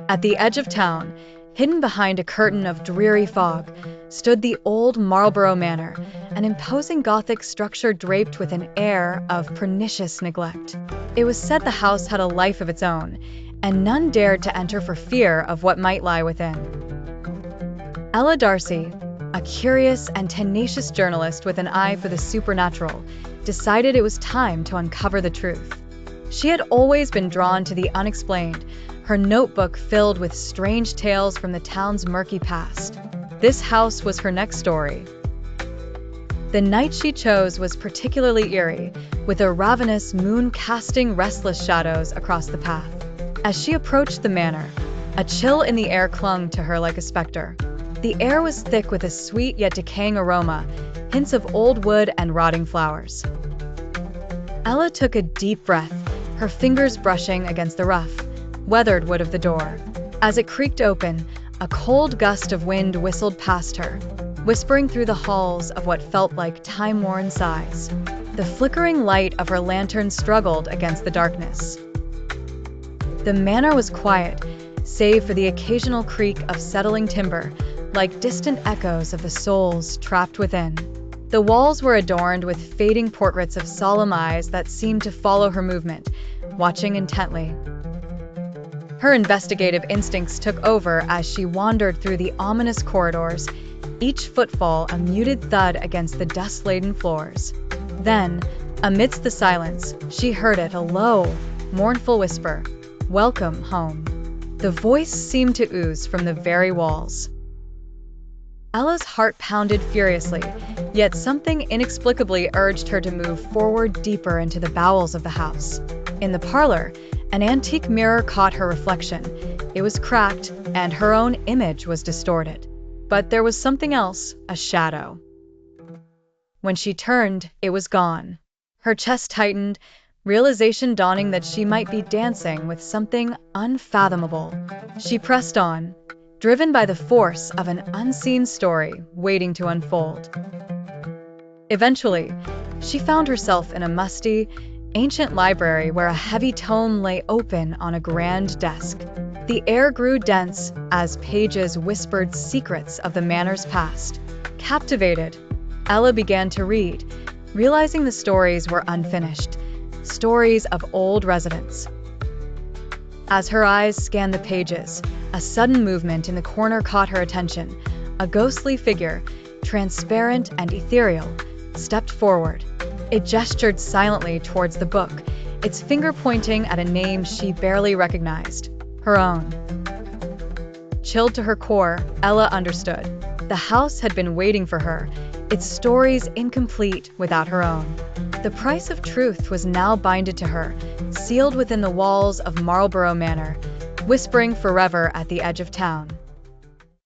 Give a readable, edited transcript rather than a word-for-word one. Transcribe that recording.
At the edge of town, hidden behind a curtain of dreary fog, stood the old Marlboro Manor, an imposing Gothic structure draped with an air of pernicious neglect. It was said the house had a life of its own, and none dared to enter for fear of what might lie within. Ella Darcy, a curious and tenacious journalist with an eye for the supernatural, decided it was time to uncover the truth. She had always been drawn to the unexplained, her notebook filled with strange tales from the town's murky past. This house was her next story. The night she chose was particularly eerie, with a ravenous moon casting restless shadows across the path. As she approached the manor, a chill in the air clung to her like a specter. The air was thick with a sweet yet decaying aroma, hints of old wood and rotting flowers. Ella took a deep breath, her fingers brushing against the rough, weathered wood of the door. As it creaked open, a cold gust of wind whistled past her, whispering through the halls of what felt like time-worn sighs. The flickering light of her lantern struggled against the darkness. The manor was quiet, save for the occasional creak of settling timber, like distant echoes of the souls trapped within. The walls were adorned with fading portraits of solemn eyes that seemed to follow her movement, watching intently. Her investigative instincts took over as she wandered through the ominous corridors, each footfall a muted thud against the dust-laden floors. Then, amidst the silence, she heard it, a low, mournful whisper, "Welcome home." The voice seemed to ooze from the very walls. Ella's heart pounded furiously, yet something inexplicably urged her to move forward deeper into the bowels of the house. In the parlor, an antique mirror caught her reflection. It was cracked, and her own image was distorted. But there was something else, a shadow. When she turned, it was gone. Her chest tightened, realization dawning that she might be dancing with something unfathomable. She pressed on, driven by the force of an unseen story waiting to unfold. Eventually, she found herself in a musty, ancient library where a heavy tome lay open on a grand desk. The air grew dense as pages whispered secrets of the manor's past. Captivated, Ella began to read, realizing the stories were unfinished, stories of old residents. As her eyes scanned the pages, a sudden movement in the corner caught her attention. A ghostly figure, transparent and ethereal, stepped forward. It gestured silently towards the book, its finger pointing at a name she barely recognized, her own. Chilled to her core, Ella understood. The house had been waiting for her, its stories incomplete without her own. The price of truth was now binded to her, sealed within the walls of Marlboro Manor, whispering forever at the edge of town.